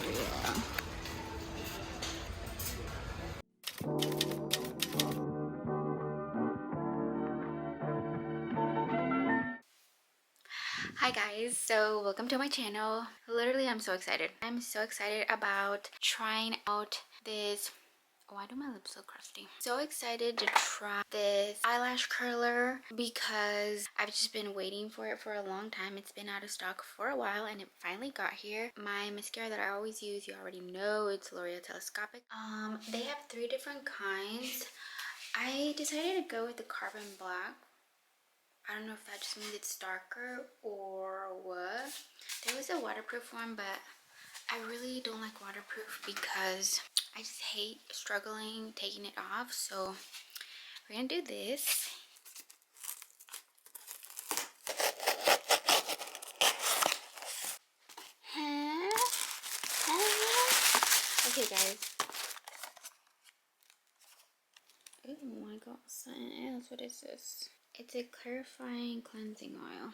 Yeah. Hi guys, so welcome to my channel. Literally, I'm so excited. I'm so excited about trying out this. Why do my lips look crusty? So excited to try this eyelash curler because I've just been waiting for it for a long time. It's been out of stock for a while and it finally got here. My mascara that I always use, you already know, it's L'Oreal Telescopic. They have 3 different kinds. I decided to go with the carbon black. I don't know if that just means it's darker or what. There was a waterproof one, but I really don't like waterproof because I just hate struggling taking it off. So we're gonna do this. Okay guys. Oh my god, something else. What is this? It's a clarifying cleansing oil.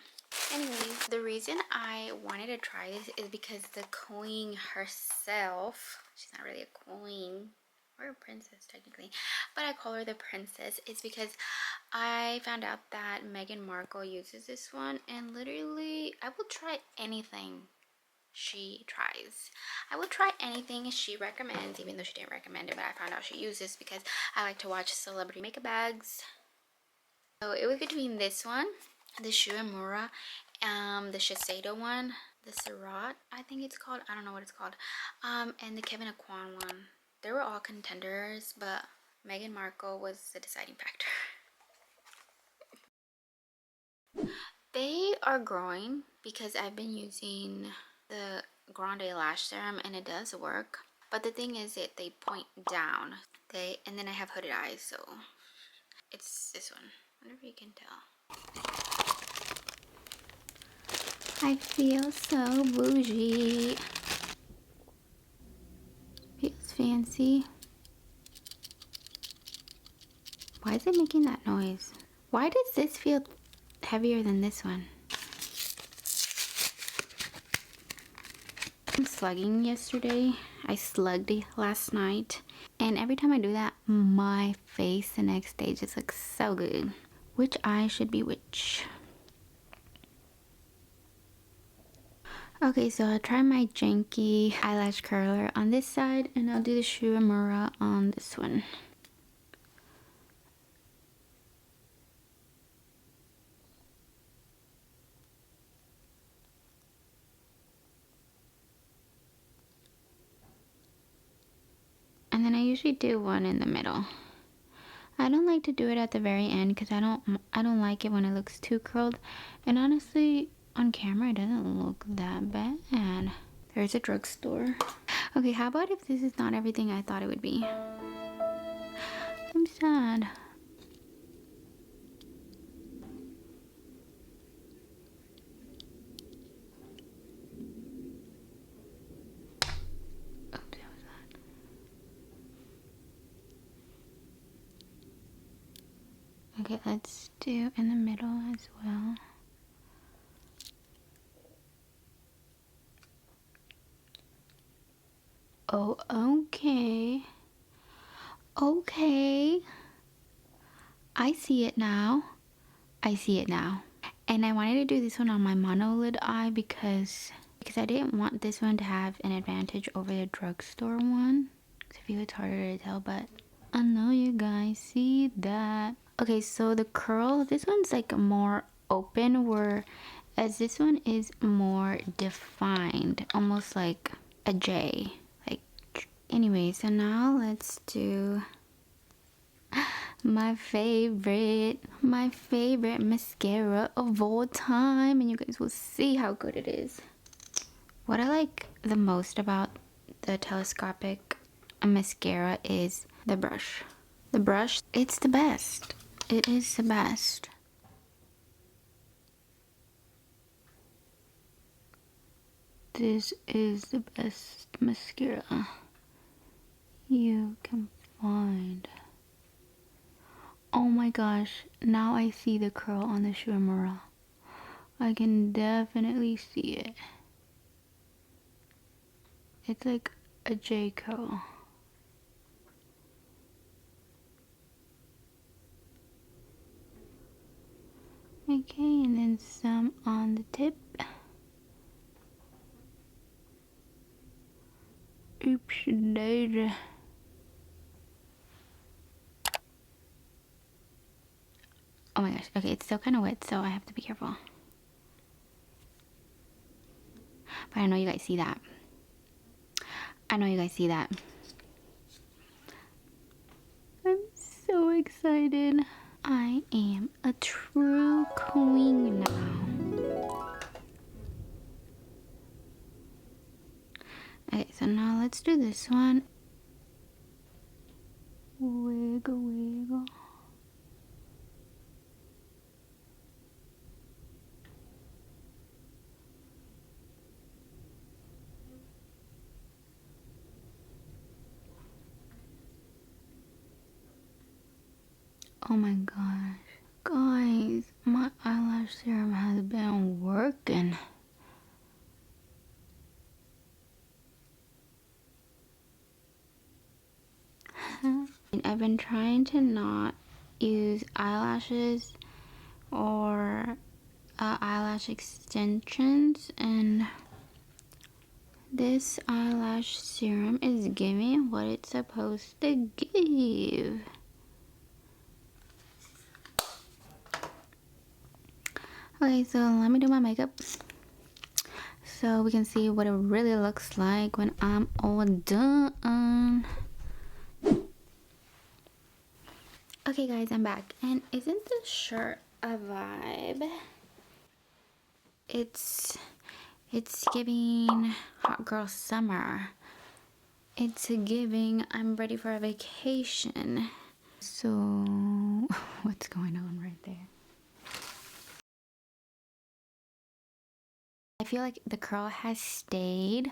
Anyways, the reason I wanted to try this is because the queen herself, she's not really a queen or a princess technically, but I call her the princess, is because I found out that Meghan Markle uses this one, and literally I will try anything she tries. I will try anything she recommends, even though she didn't recommend it, but I found out she uses because I like to watch celebrity makeup bags. So it was between this one, the Shu Uemura, the Shiseido one, the Surat, I think it's called. I don't know what it's called. And the Kevin Aquan one. They were all contenders, but Meghan Markle was the deciding factor. They are growing because I've been using the Grande Lash serum and it does work. But the thing is that they point down. And then I have hooded eyes, so it's this one. I wonder if you can tell. I feel so bougie. Feels fancy. Why is it making that noise? Why does this feel heavier than this one? I'm slugging yesterday. I slugged last night. And every time I do that, my face the next day just looks so good. Which eye should be which? Okay, so I'll try my janky eyelash curler on this side, and I'll do the Shu Uemura on this one. And then I usually do one in the middle. I don't like to do it at the very end because I don't like it when it looks too curled. And honestly, on camera it doesn't look that bad. There's a drugstore. Okay, how about if this is not everything I thought it would be? I'm sad. Oops, what was that? Okay, let's do in the middle as well. Oh, okay. Okay. I see it now. I see it now. And I wanted to do this one on my monolid eye because I didn't want this one to have an advantage over the drugstore one. I feel it's harder to tell, but I know you guys see that. Okay, so the curl, this one's like more open, whereas this one is more defined, almost like a J. Anyway, so now let's do my favorite mascara of all time, and you guys will see how good it is. What I like the most about the telescopic mascara is the brush. The brush, it's the best. It is the best. This is the best mascara you can find. Oh my gosh, now I see the curl on the Shu Uemura. I can definitely see it. It's like a J-Co. Okay, and then some on the tip. Oops, daisy. Oh my gosh, okay, it's still kind of wet, so I have to be careful. But I know you guys see that. I know you guys see that. I'm so excited. I am a true queen now. Okay, so now let's do this one. Wiggle, wiggle. Oh my gosh. Guys, my eyelash serum has been working. I've been trying to not use eyelashes or eyelash extensions, and this eyelash serum is giving what it's supposed to give. Okay, so let me do my makeup so we can see what it really looks like when I'm all done. Okay guys, I'm back, and isn't this shirt a vibe? It's giving hot girl summer. It's giving I'm ready for a vacation. So what's going on right there? I feel like the curl has stayed.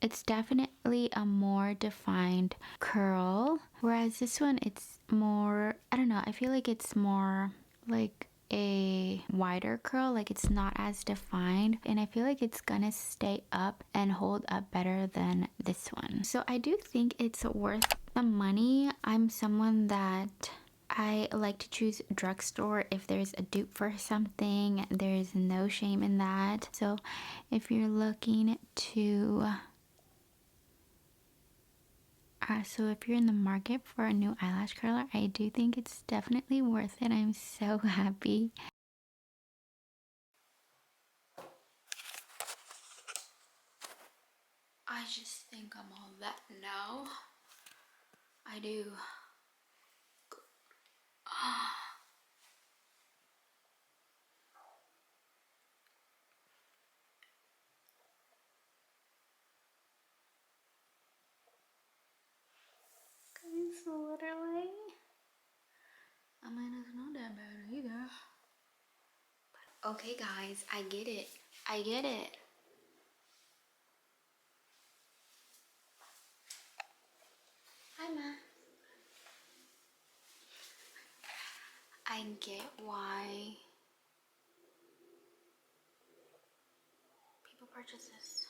It's definitely a more defined curl, whereas this one, it's more, I don't know, I feel like it's more like a wider curl, like it's not as defined, and I feel like it's gonna stay up and hold up better than this one. So I do think it's worth the money. I'm someone that I like to choose drugstore if there's a dupe for something. There's no shame in that. So if you're looking to so if you're in the market for a new eyelash curler, I do think it's definitely worth it. I'm so happy. I just think I'm all that now. I do. Guys, literally, I mean, it's not that bad either. But okay guys, I get it. I get it. Hi, Ma. I get why people purchase this.